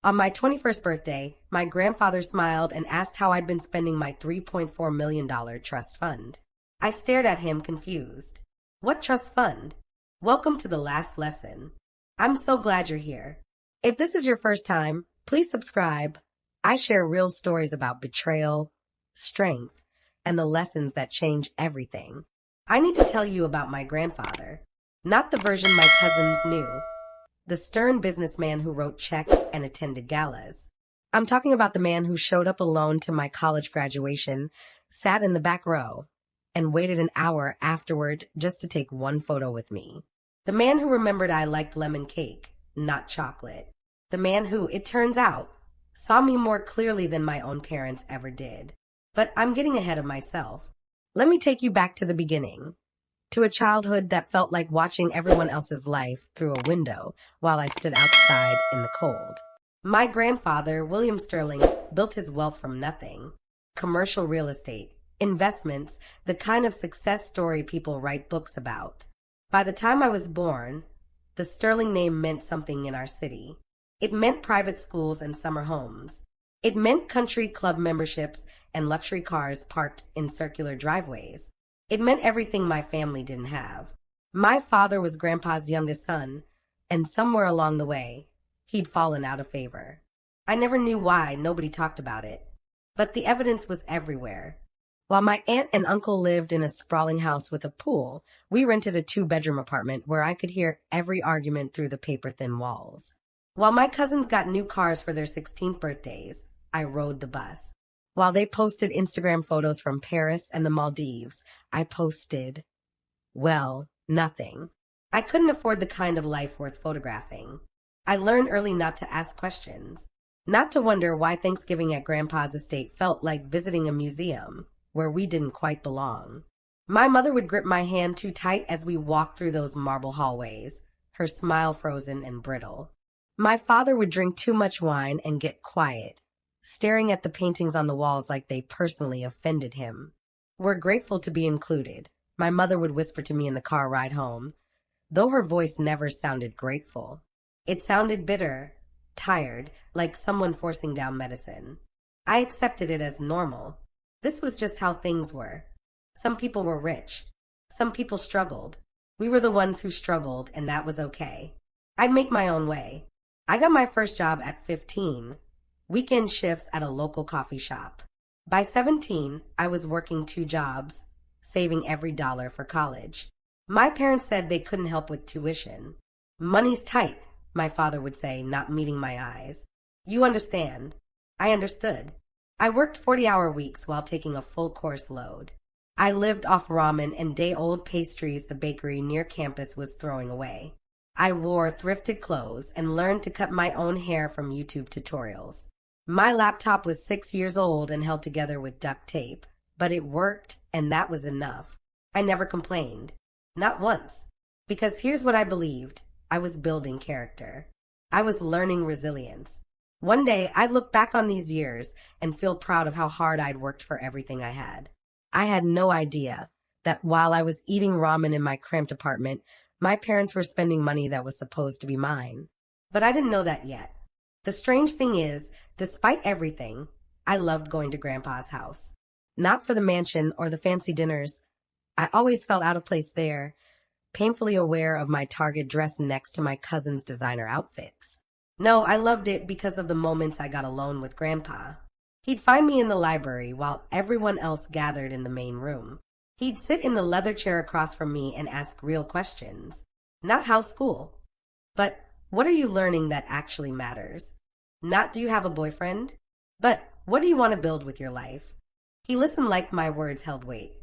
On my 21st birthday, my grandfather smiled and asked how I'd been spending my $3.4 million trust fund. I stared at him confused. What trust fund? Welcome to the last lesson. I'm so glad you're here. If this is your first time, please subscribe. I share real stories about betrayal, strength, and the lessons that change everything. I need to tell you about my grandfather. Not the version my cousins knew. The stern businessman who wrote checks and attended galas. I'm talking about the man who showed up alone to my college graduation, sat in the back row, and waited an hour afterward just to take one photo with me. The man who remembered I liked lemon cake, not chocolate. The man who, it turns out, saw me more clearly than my own parents ever did. But I'm getting ahead of myself. Let me take you back to the beginning. To a childhood that felt like watching everyone else's life through a window while I stood outside in the cold. My grandfather, William Sterling, built his wealth from nothing. Commercial real estate, investments, the kind of success story people write books about. By the time I was born, the Sterling name meant something in our city. It meant private schools and summer homes. It meant country club memberships and luxury cars parked in circular driveways. It meant everything my family didn't have. My father was Grandpa's youngest son, and somewhere along the way, he'd fallen out of favor. I never knew why, nobody talked about it. But the evidence was everywhere. While my aunt and uncle lived in a sprawling house with a pool, we rented a 2-bedroom apartment where I could hear every argument through the paper-thin walls. While my cousins got new cars for their 16th birthdays, I rode the bus. While they posted Instagram photos from Paris and the Maldives, I posted, well, nothing. I couldn't afford the kind of life worth photographing. I learned early not to ask questions, not to wonder why Thanksgiving at Grandpa's estate felt like visiting a museum where we didn't quite belong. My mother would grip my hand too tight as we walked through those marble hallways, her smile frozen and brittle. My father would drink too much wine and get quiet, staring at the paintings on the walls like they personally offended him. We're grateful to be included, my mother would whisper to me in the car ride home, though her voice never sounded grateful. It sounded bitter, tired, like someone forcing down medicine. I accepted it as normal. This was just how things were. Some people were rich. Some people struggled. We were the ones who struggled, and that was okay. I'd make my own way. I got my first job at 15. Weekend shifts at a local coffee shop. By 17, I was working 2 jobs, saving every dollar for college. My parents said they couldn't help with tuition. Money's tight, my father would say, not meeting my eyes. You understand. I understood. I worked 40-hour weeks while taking a full course load. I lived off ramen and day-old pastries the bakery near campus was throwing away. I wore thrifted clothes and learned to cut my own hair from YouTube tutorials. My laptop was 6 years old and held together with duct tape, but it worked, and that was enough. I never complained. Not once. Because here's what I believed. I was building character. I was learning resilience. One day, I'd look back on these years and feel proud of how hard I'd worked for everything I had. I had no idea that while I was eating ramen in my cramped apartment, my parents were spending money that was supposed to be mine. But I didn't know that yet. The strange thing is, despite everything, I loved going to Grandpa's house. Not for the mansion or the fancy dinners. I always felt out of place there, painfully aware of my Target dress next to my cousin's designer outfits. No, I loved it because of the moments I got alone with Grandpa. He'd find me in the library while everyone else gathered in the main room. He'd sit in the leather chair across from me and ask real questions. Not how's school, but what are you learning that actually matters? Not do you have a boyfriend, but what do you want to build with your life? He listened like my words held weight.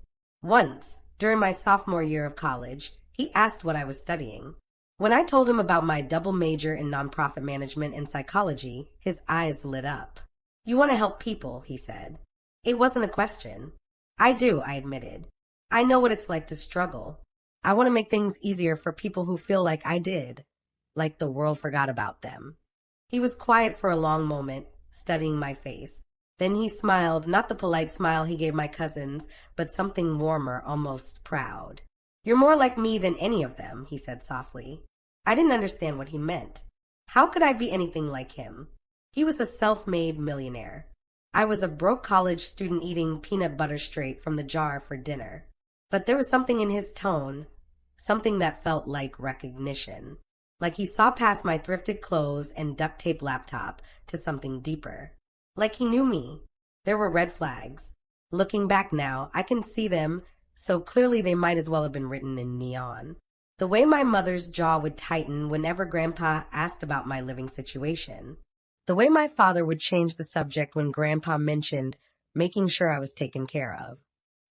Once, during my sophomore year of college, he asked what I was studying. When I told him about my double major in nonprofit management and psychology, his eyes lit up. You want to help people, he said. It wasn't a question. I do, I admitted. I know what it's like to struggle. I want to make things easier for people who feel like I did, like the world forgot about them. He was quiet for a long moment, studying my face. Then he smiled, not the polite smile he gave my cousins, but something warmer, almost proud. You're more like me than any of them, he said softly. I didn't understand what he meant. How could I be anything like him? He was a self-made millionaire. I was a broke college student eating peanut butter straight from the jar for dinner. But there was something in his tone, something that felt like recognition. Like he saw past my thrifted clothes and duct tape laptop to something deeper. Like he knew me. There were red flags. Looking back now, I can see them, so clearly they might as well have been written in neon. The way my mother's jaw would tighten whenever Grandpa asked about my living situation. The way my father would change the subject when Grandpa mentioned making sure I was taken care of.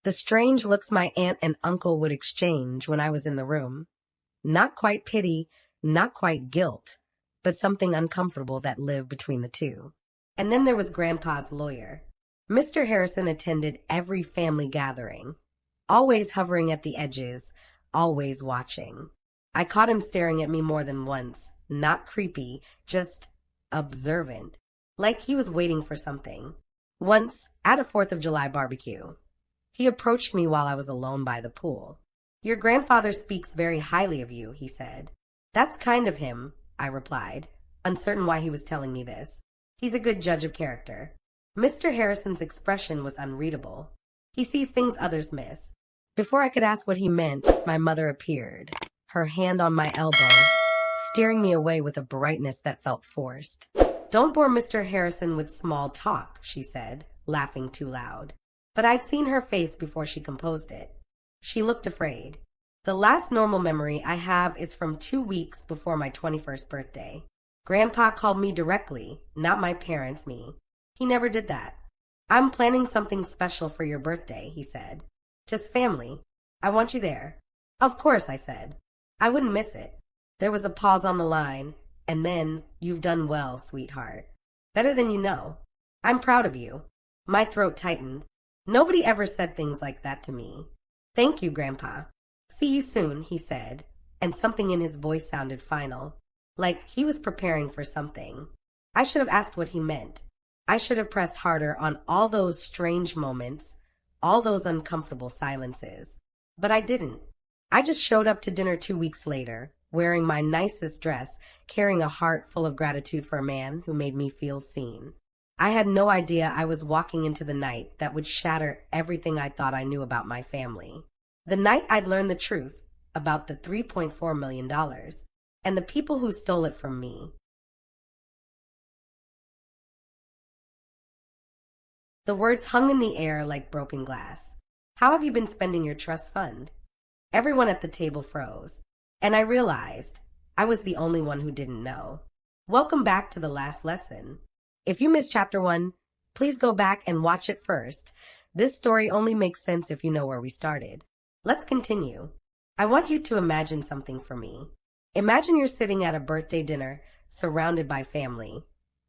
The strange looks my aunt and uncle would exchange when I was in the room. Not quite pity, not quite guilt, but something uncomfortable that lived between the two. And then there was Grandpa's lawyer. Mr. Harrison attended every family gathering, always hovering at the edges, always watching. I caught him staring at me more than once, not creepy, just observant, like he was waiting for something. Once, at a 4th of July barbecue, he approached me while I was alone by the pool. "Your grandfather speaks very highly of you," he said. "That's kind of him," I replied, uncertain why he was telling me this. "He's a good judge of character." Mr. Harrison's expression was unreadable. He sees things others miss. Before I could ask what he meant, my mother appeared, her hand on my elbow, steering me away with a brightness that felt forced. "Don't bore Mr. Harrison with small talk," she said, laughing too loud. But I'd seen her face before she composed it. She looked afraid. The last normal memory I have is from 2 weeks before my 21st birthday. Grandpa called me directly, not my parents, me. He never did that. "I'm planning something special for your birthday," he said. "Just family. I want you there." "Of course," I said. "I wouldn't miss it." There was a pause on the line, and then, "You've done well, sweetheart. Better than you know. I'm proud of you." My throat tightened. Nobody ever said things like that to me. "Thank you, Grandpa. See you soon," he said, and something in his voice sounded final, like he was preparing for something. I should have asked what he meant. I should have pressed harder on all those strange moments, all those uncomfortable silences. But I didn't. I just showed up to dinner 2 weeks later, wearing my nicest dress, carrying a heart full of gratitude for a man who made me feel seen. I had no idea I was walking into the night that would shatter everything I thought I knew about my family. The night I'd learn the truth about the $3.4 million and the people who stole it from me. The words hung in the air like broken glass. "How have you been spending your trust fund?" Everyone at the table froze, and I realized I was the only one who didn't know. Welcome back to the last lesson. If you missed chapter 1, please go back and watch it first. This story only makes sense if you know where we started. Let's continue. I want you to imagine something for me. Imagine you're sitting at a birthday dinner, surrounded by family,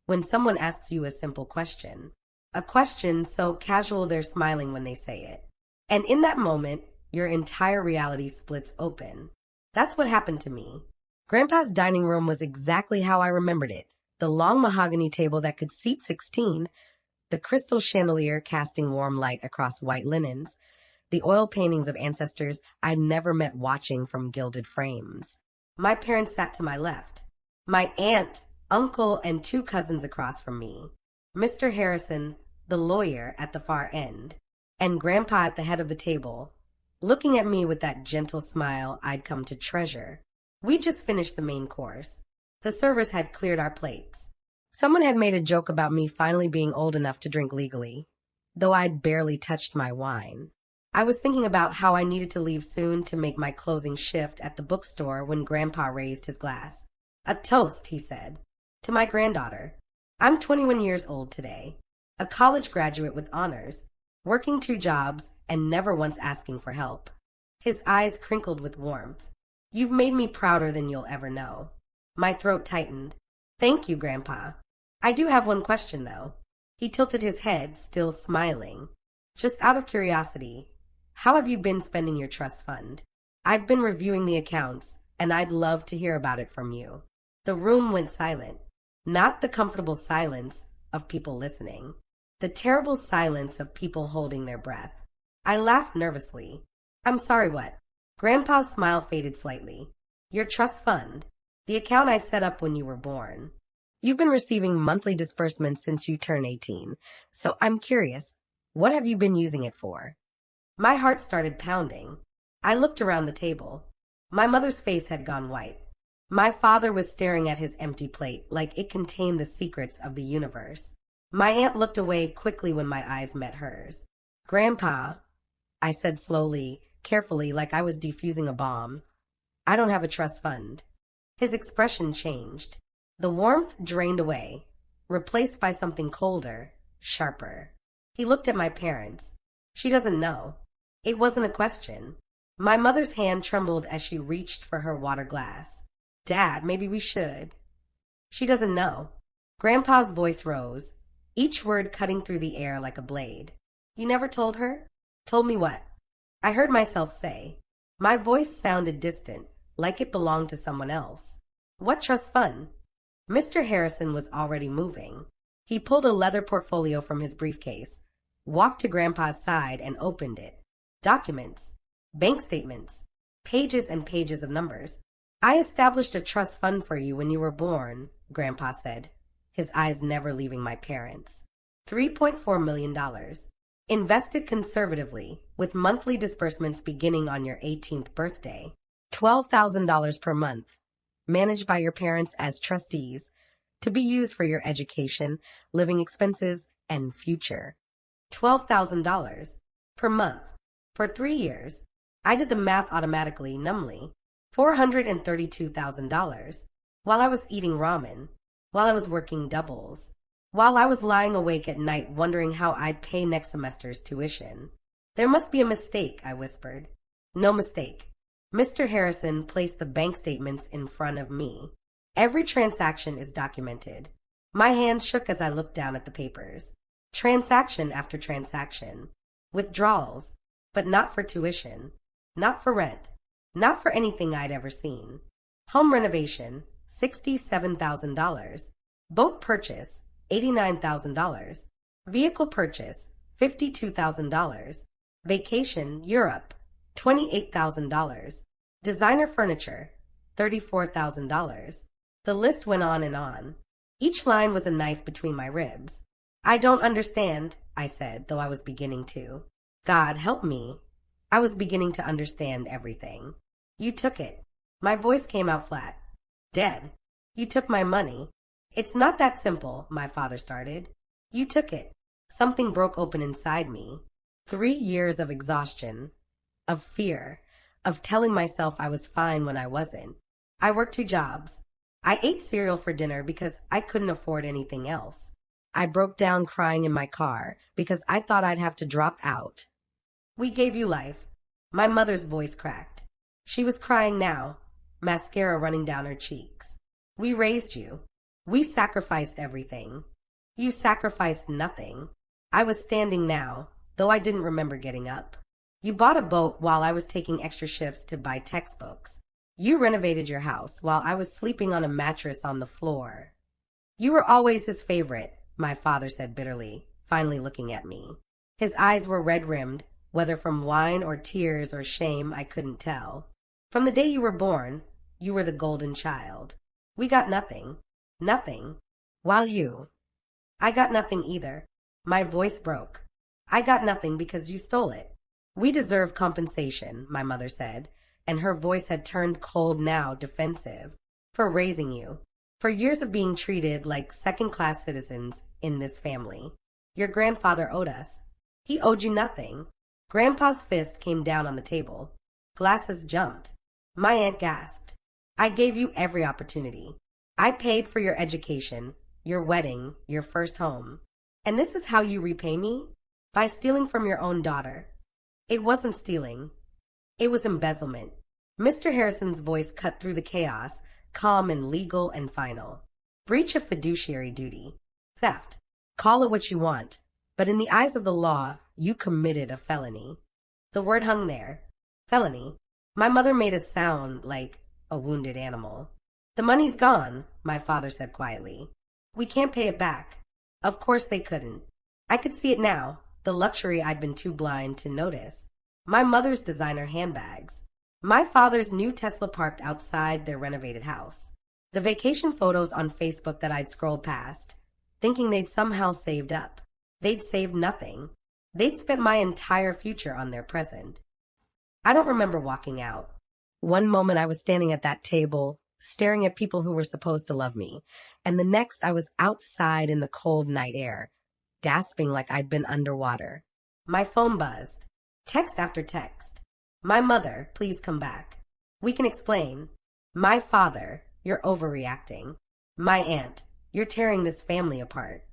when someone asks you a simple question. A question so casual they're smiling when they say it. And in that moment, your entire reality splits open. That's what happened to me. Grandpa's dining room was exactly how I remembered it. The long mahogany table that could seat 16, the crystal chandelier casting warm light across white linens, the oil paintings of ancestors I'd never met watching from gilded frames. My parents sat to my left. My aunt, uncle, and 2 cousins across from me. Mr. Harrison, the lawyer, at the far end, and Grandpa at the head of the table, looking at me with that gentle smile I'd come to treasure. We just finished the main course. The servers had cleared our plates. Someone had made a joke about me finally being old enough to drink legally, though I'd barely touched my wine. I was thinking about how I needed to leave soon to make my closing shift at the bookstore when Grandpa raised his glass. "A toast," he said, "to my granddaughter. I'm 21 years old today, a college graduate with honors, working 2 jobs and never once asking for help." His eyes crinkled with warmth. "You've made me prouder than you'll ever know." My throat tightened. "Thank you, Grandpa. I do have one question, though." He tilted his head, still smiling. "Just out of curiosity, how have you been spending your trust fund?" "I've been reviewing the accounts, and I'd love to hear about it from you." The room went silent. Not the comfortable silence of people listening. The terrible silence of people holding their breath. I laughed nervously. "I'm sorry, what?" Grandpa's smile faded slightly. "Your trust fund. The account I set up when you were born." You've been receiving monthly disbursements since you turned 18, so I'm curious, what have you been using it for? My heart started pounding. I looked around the table. My mother's face had gone white. My father was staring at his empty plate like it contained the secrets of the universe. My aunt looked away quickly when my eyes met hers. Grandpa, I said slowly, carefully, like I was defusing a bomb, I don't have a trust fund. His expression changed. The warmth drained away, replaced by something colder, sharper. He looked at my parents. She doesn't know. It wasn't a question. My mother's hand trembled as she reached for her water glass. Dad, maybe we should. She doesn't know. Grandpa's voice rose, each word cutting through the air like a blade. You never told her? Told me what? I heard myself say. My voice sounded distant, like it belonged to someone else. What trust fund? Mr. Harrison was already moving. He pulled a leather portfolio from his briefcase, walked to Grandpa's side and opened it. Documents, bank statements, pages and pages of numbers. I established a trust fund for you when you were born, Grandpa said, his eyes never leaving my parents. $3.4 million. Invested conservatively, with monthly disbursements beginning on your 18th birthday. $12,000 per month. Managed by your parents as trustees, to be used for your education, living expenses, and future. $12,000 per month. For 3 years. I did the math automatically, numbly. $432,000. While I was eating ramen. While I was working doubles. While I was lying awake at night wondering how I'd pay next semester's tuition. There must be a mistake, I whispered. No mistake. Mr. Harrison placed the bank statements in front of me. Every transaction is documented. My hand shook as I looked down at the papers. Transaction after transaction. Withdrawals. But not for tuition. Not for rent. Not for anything I'd ever seen. Home renovation, $67,000. Boat purchase, $89,000. Vehicle purchase, $52,000. Vacation, Europe, $28,000. Designer furniture, $34,000. The list went on and on. Each line was a knife between my ribs. I don't understand, I said, though I was beginning to. God, help me. I was beginning to understand everything. You took it. My voice came out flat. Dead. You took my money. It's not that simple, my father started. You took it. Something broke open inside me. 3 years of exhaustion, of fear, of telling myself I was fine when I wasn't. I worked 2 jobs. I ate cereal for dinner because I couldn't afford anything else. I broke down crying in my car because I thought I'd have to drop out. We gave you life. My mother's voice cracked. She was crying now, mascara running down her cheeks. We raised you. We sacrificed everything. You sacrificed nothing. I was standing now, though I didn't remember getting up. You bought a boat while I was taking extra shifts to buy textbooks. You renovated your house while I was sleeping on a mattress on the floor. You were always his favorite, my father said bitterly, finally looking at me. His eyes were red-rimmed, whether from wine or tears or shame I couldn't tell. From the day you were born, you were the golden child. We got nothing. Nothing. While you. I got nothing either. My voice broke. I got nothing because you stole it. We deserve compensation, my mother said, and her voice had turned cold now, defensive, for raising you, for years of being treated like second-class citizens in this family. Your grandfather owed us. He owed you nothing. Grandpa's fist came down on the table. Glasses jumped. My aunt gasped. I gave you every opportunity. I paid for your education, your wedding, your first home. And this is how you repay me? By stealing from your own daughter. It wasn't stealing. It was embezzlement. Mr. Harrison's voice cut through the chaos, calm and legal and final. Breach of fiduciary duty. Theft. Call it what you want. But in the eyes of the law, you committed a felony. The word hung there. Felony. My mother made a sound like a wounded animal. The money's gone, my father said quietly. We can't pay it back. Of course they couldn't. I could see it now, the luxury I'd been too blind to notice. My mother's designer handbags. My father's new Tesla parked outside their renovated house. The vacation photos on Facebook that I'd scrolled past, thinking they'd somehow saved up. They'd saved nothing. They'd spent my entire future on their present. I don't remember walking out. One moment I was standing at that table, staring at people who were supposed to love me, and the next I was outside in the cold night air, gasping like I'd been underwater. My phone buzzed. Text after text. My mother, please come back. We can explain. My father, you're overreacting. My aunt, you're tearing this family apart.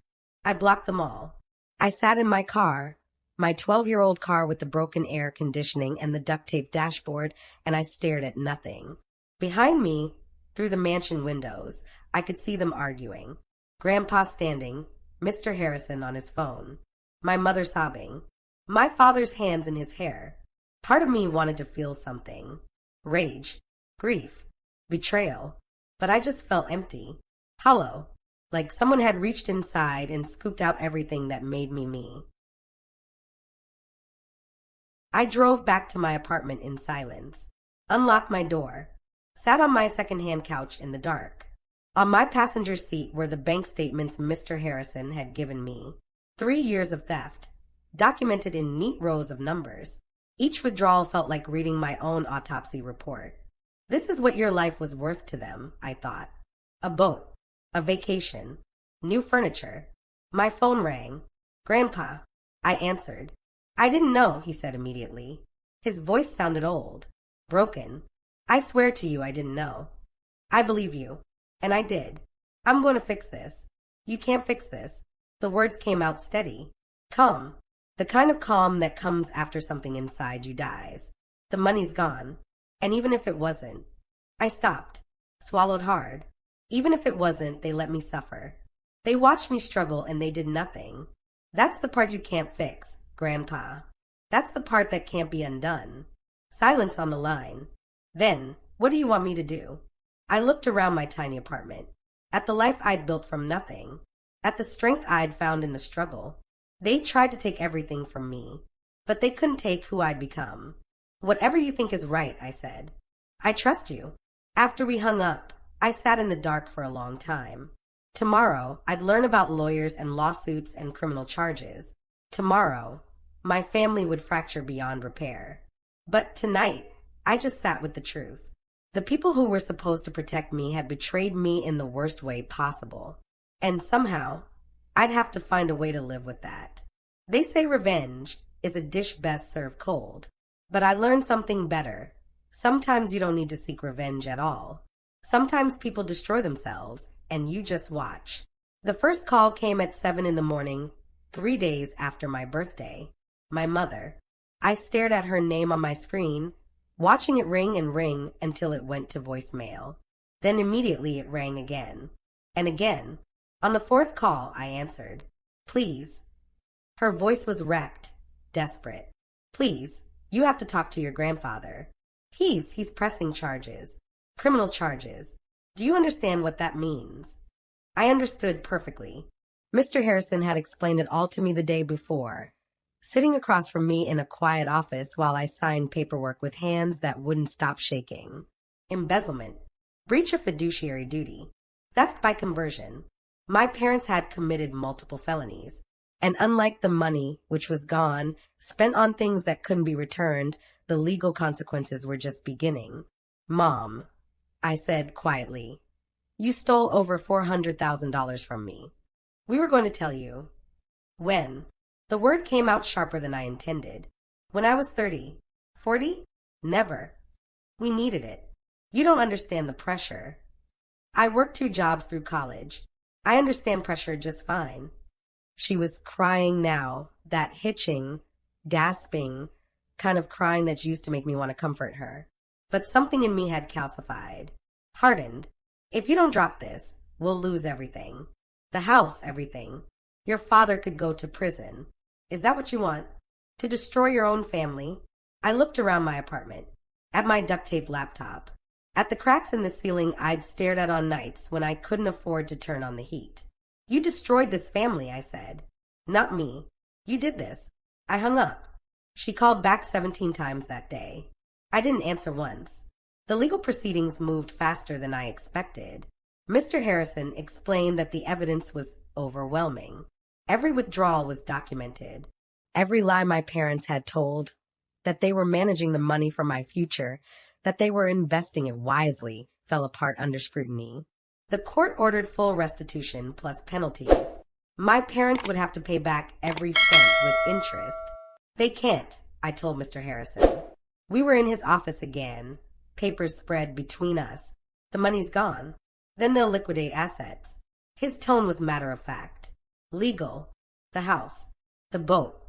I blocked them all. I sat in my car, my 12-year-old car with the broken air conditioning and the duct tape dashboard, and I stared at nothing. Behind me, through the mansion windows, I could see them arguing. Grandpa standing, Mr. Harrison on his phone, my mother sobbing, my father's hands in his hair. Part of me wanted to feel something. Rage, grief, betrayal. But I just felt empty, hollow, like someone had reached inside and scooped out everything that made me me. I drove back to my apartment in silence, unlocked my door, sat on my second-hand couch in the dark. On my passenger seat were the bank statements Mr. Harrison had given me. 3 years of theft, documented in neat rows of numbers. Each withdrawal felt like reading my own autopsy report. This is what your life was worth to them, I thought. A boat, a vacation, new furniture. My phone rang. Grandpa. I answered. I didn't know, he said immediately. His voice sounded old, broken. I swear to you I didn't know. I believe you. And I did. I'm going to fix this. You can't fix this. The words came out steady. Calm. The kind of calm that comes after something inside you dies. The money's gone. And even if it wasn't, I stopped, swallowed hard. Even if it wasn't, they let me suffer. They watched me struggle and they did nothing. That's the part you can't fix, Grandpa. That's the part that can't be undone. Silence on the line. Then, what do you want me to do? I looked around my tiny apartment, at the life I'd built from nothing, at the strength I'd found in the struggle. They tried to take everything from me, but they couldn't take who I'd become. Whatever you think is right, I said. I trust you. After we hung up, I sat in the dark for a long time. Tomorrow, I'd learn about lawyers and lawsuits and criminal charges. Tomorrow, my family would fracture beyond repair. But tonight, I just sat with the truth. The people who were supposed to protect me had betrayed me in the worst way possible. And somehow, I'd have to find a way to live with that. They say revenge is a dish best served cold. But I learned something better. Sometimes you don't need to seek revenge at all. Sometimes people destroy themselves, and you just watch. The first call came at 7 in the morning, 3 days after my birthday. My mother. I stared at her name on my screen, watching it ring and ring until it went to voicemail. Then immediately it rang again. And again. On the 4th call, I answered. Please. Her voice was wrecked, desperate. Please, you have to talk to your grandfather. He's pressing charges. Criminal charges. Do you understand what that means? I understood perfectly. Mr. Harrison had explained it all to me the day before, sitting across from me in a quiet office while I signed paperwork with hands that wouldn't stop shaking. Embezzlement. Breach of fiduciary duty. Theft by conversion. My parents had committed multiple felonies. And unlike the money, which was gone, spent on things that couldn't be returned, the legal consequences were just beginning. Mom, I said quietly, you stole over $400,000 from me. We were going to tell you. When? The word came out sharper than I intended. When I was 30. 40? Never. We needed it. You don't understand the pressure. I worked 2 jobs through college. I understand pressure just fine. She was crying now, that hitching, gasping, kind of crying that used to make me want to comfort her. But something in me had calcified, hardened. If you don't drop this, we'll lose everything. The house, everything. Your father could go to prison. Is that what you want? To destroy your own family? I looked around my apartment, at my duct tape laptop, at the cracks in the ceiling I'd stared at on nights when I couldn't afford to turn on the heat. You destroyed this family, I said. Not me. You did this. I hung up. She called back 17 times that day. I didn't answer once. The legal proceedings moved faster than I expected. Mr. Harrison explained that the evidence was overwhelming. Every withdrawal was documented. Every lie my parents had told, that they were managing the money for my future, that they were investing it wisely, fell apart under scrutiny. The court ordered full restitution plus penalties. My parents would have to pay back every cent with interest. They can't, I told Mr. Harrison. We were in his office again. Papers spread between us. The money's gone. Then they'll liquidate assets. His tone was matter of fact. Legal. The house. The boat.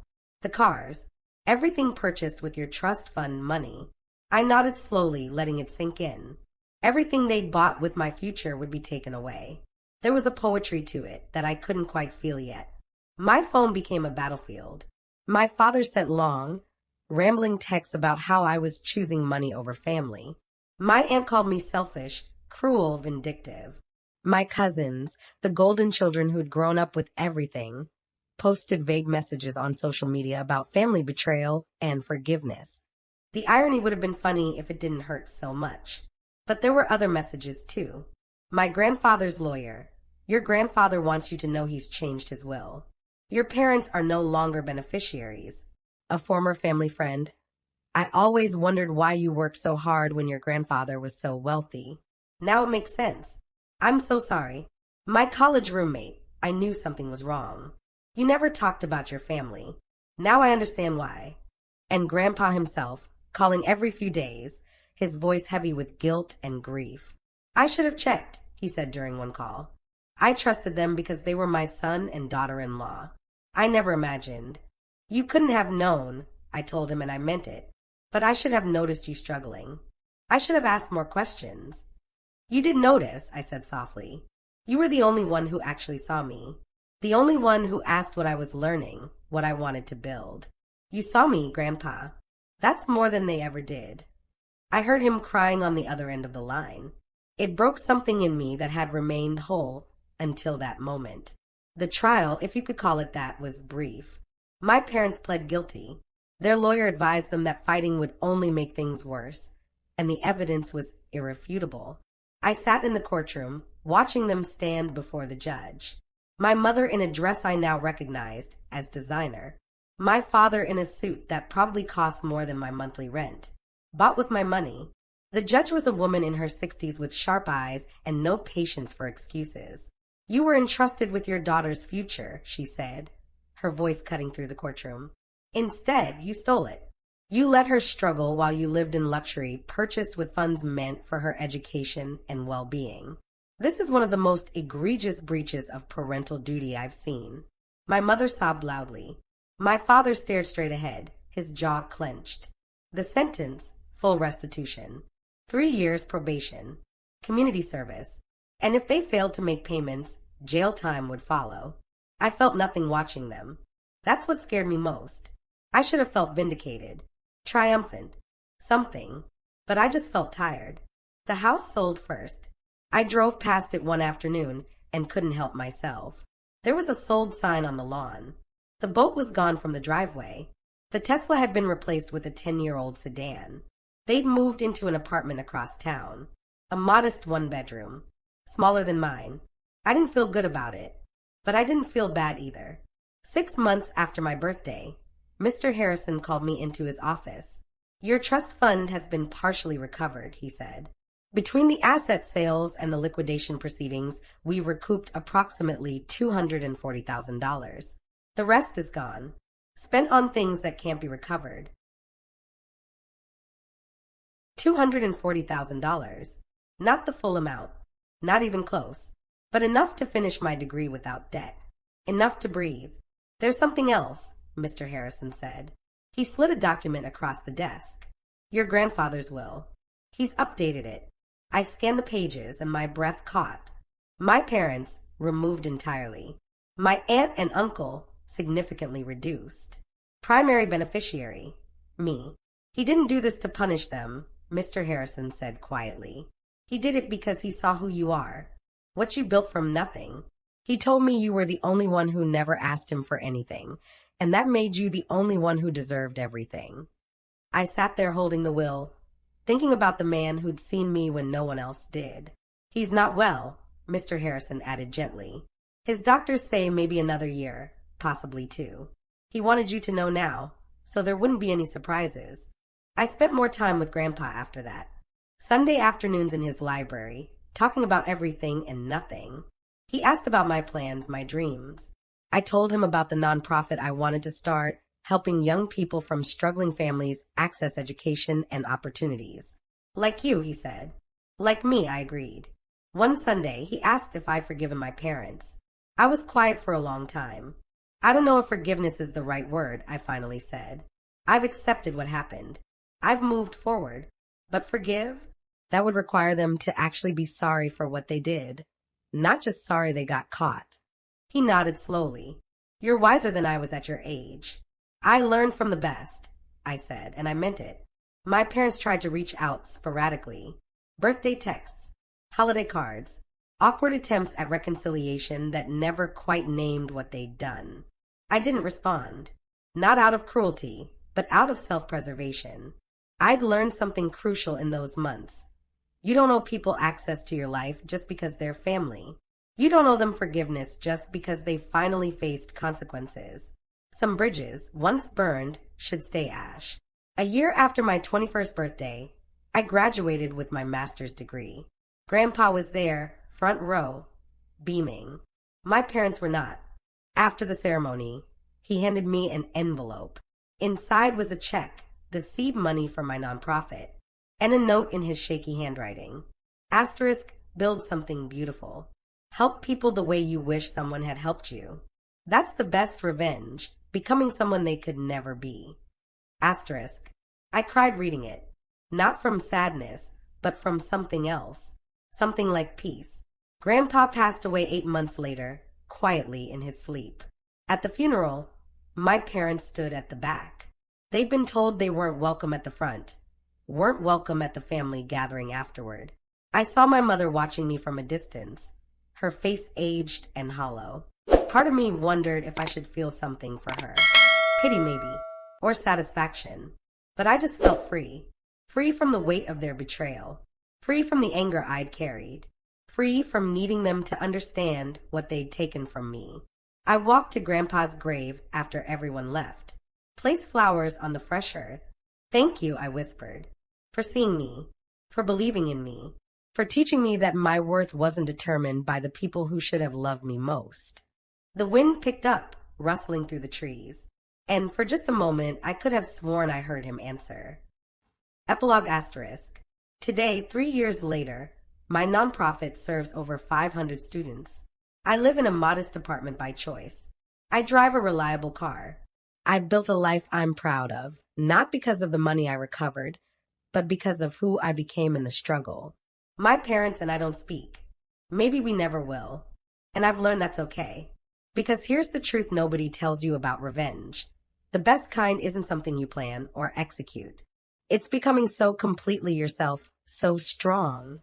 The cars. Everything purchased with your trust fund money. I nodded slowly, letting it sink in. Everything they'd bought with my future would be taken away. There was a poetry to it that I couldn't quite feel yet. My phone became a battlefield. My father sent long, rambling texts about how I was choosing money over family. My aunt called me selfish, cruel, vindictive. My cousins, the golden children who'd grown up with everything, posted vague messages on social media about family betrayal and forgiveness. The irony would have been funny if it didn't hurt so much. But there were other messages too. My grandfather's lawyer. Your grandfather wants you to know he's changed his will. Your parents are no longer beneficiaries. A former family friend. I always wondered why you worked so hard when your grandfather was so wealthy. Now it makes sense. I'm so sorry. My college roommate. I knew something was wrong. You never talked about your family. Now I understand why. And Grandpa himself, calling every few days, his voice heavy with guilt and grief. I should have checked, he said during one call. I trusted them because they were my son and daughter-in-law. I never imagined. You couldn't have known, I told him, and I meant it. But I should have noticed you struggling. I should have asked more questions. You did notice, I said softly. You were the only one who actually saw me. The only one who asked what I was learning, what I wanted to build. You saw me, Grandpa. That's more than they ever did. I heard him crying on the other end of the line. It broke something in me that had remained whole until that moment. The trial, if you could call it that, was brief. My parents pled guilty. Their lawyer advised them that fighting would only make things worse, and the evidence was irrefutable. I sat in the courtroom, watching them stand before the judge. My mother in a dress I now recognized as designer. My father in a suit that probably cost more than my monthly rent. Bought with my money. The judge was a woman in her 60s with sharp eyes and no patience for excuses. You were entrusted with your daughter's future, she said, her voice cutting through the courtroom. Instead, you stole it. You let her struggle while you lived in luxury, purchased with funds meant for her education and well-being. This is one of the most egregious breaches of parental duty I've seen. My mother sobbed loudly. My father stared straight ahead, his jaw clenched. The sentence, full restitution. 3 years probation. Community service. And if they failed to make payments, jail time would follow. I felt nothing watching them. That's what scared me most. I should have felt vindicated. Triumphant. Something. But I just felt tired. The house sold first. I drove past it one afternoon and couldn't help myself. There was a sold sign on the lawn. The boat was gone from the driveway. The Tesla had been replaced with a 10-year-old sedan. They'd moved into an apartment across town. A modest one-bedroom. Smaller than mine. I didn't feel good about it. But I didn't feel bad either. 6 months after my birthday, Mr. Harrison called me into his office. Your trust fund has been partially recovered, he said. Between the asset sales and the liquidation proceedings, we recouped approximately $240,000. The rest is gone, spent on things that can't be recovered. $240,000. Not the full amount, not even close, but enough to finish my degree without debt. Enough to breathe. There's something else, Mr. Harrison said. He slid a document across the desk. Your grandfather's will. He's updated it. I scanned the pages and my breath caught. My parents, removed entirely. My aunt and uncle, significantly reduced. Primary beneficiary, me. He didn't do this to punish them, Mr. Harrison said quietly. He did it because he saw who you are, what you built from nothing. He told me you were the only one who never asked him for anything, and that made you the only one who deserved everything. I sat there holding the will, thinking about the man who'd seen me when no one else did. He's not well, Mr. Harrison added gently. His doctors say maybe another year, possibly two. He wanted you to know now, so there wouldn't be any surprises. I spent more time with Grandpa after that. Sunday afternoons in his library, talking about everything and nothing. He asked about my plans, my dreams. I told him about the nonprofit I wanted to start, helping young people from struggling families access education and opportunities. Like you, he said. Like me, I agreed. One Sunday, he asked if I'd forgiven my parents. I was quiet for a long time. I don't know if forgiveness is the right word, I finally said. I've accepted what happened. I've moved forward. But forgive? That would require them to actually be sorry for what they did, not just sorry they got caught. He nodded slowly. You're wiser than I was at your age. I learned from the best, I said, and I meant it. My parents tried to reach out sporadically. Birthday texts, holiday cards, awkward attempts at reconciliation that never quite named what they'd done. I didn't respond. Not out of cruelty, but out of self-preservation. I'd learned something crucial in those months. You don't owe people access to your life just because they're family. You don't owe them forgiveness just because they finally faced consequences. Some bridges, once burned, should stay ash. A year after my 21st birthday, I graduated with my master's degree. Grandpa was there, front row, beaming. My parents were not. After the ceremony, he handed me an envelope. Inside was a check, the seed money for my nonprofit, and a note in his shaky handwriting. Asterisk, build something beautiful. Help people the way you wish someone had helped you. That's the best revenge, becoming someone they could never be. Asterisk. I cried reading it. Not from sadness, but from something else. Something like peace. Grandpa passed away 8 months later, quietly in his sleep. At the funeral, my parents stood at the back. They'd been told they weren't welcome at the front, weren't welcome at the family gathering afterward. I saw my mother watching me from a distance, her face aged and hollow. Part of me wondered if I should feel something for her. Pity maybe, or satisfaction. But I just felt free. Free from the weight of their betrayal. Free from the anger I'd carried. Free from needing them to understand what they'd taken from me. I walked to Grandpa's grave after everyone left. Placed flowers on the fresh earth. Thank you, I whispered, for seeing me, for believing in me, for teaching me that my worth wasn't determined by the people who should have loved me most. The wind picked up, rustling through the trees, and for just a moment I could have sworn I heard him answer. Epilogue asterisk. Today, 3 years later, my nonprofit serves over 500 students. I live in a modest apartment by choice. I drive a reliable car. I've built a life I'm proud of, not because of the money I recovered, but because of who I became in the struggle. My parents and I don't speak. Maybe we never will. And I've learned that's okay. Because here's the truth nobody tells you about revenge. The best kind isn't something you plan or execute. It's becoming so completely yourself, so strong,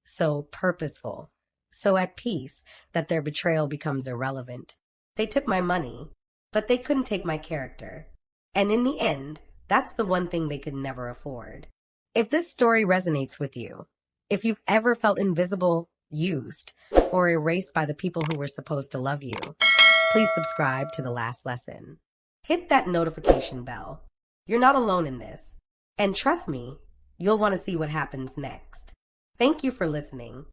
so purposeful, so at peace that their betrayal becomes irrelevant. They took my money, but they couldn't take my character. And in the end, that's the one thing they could never afford. If this story resonates with you, if you've ever felt invisible, used, or erased by the people who were supposed to love you, please subscribe to The Last Lesson. Hit that notification bell. You're not alone in this. And trust me, you'll want to see what happens next. Thank you for listening.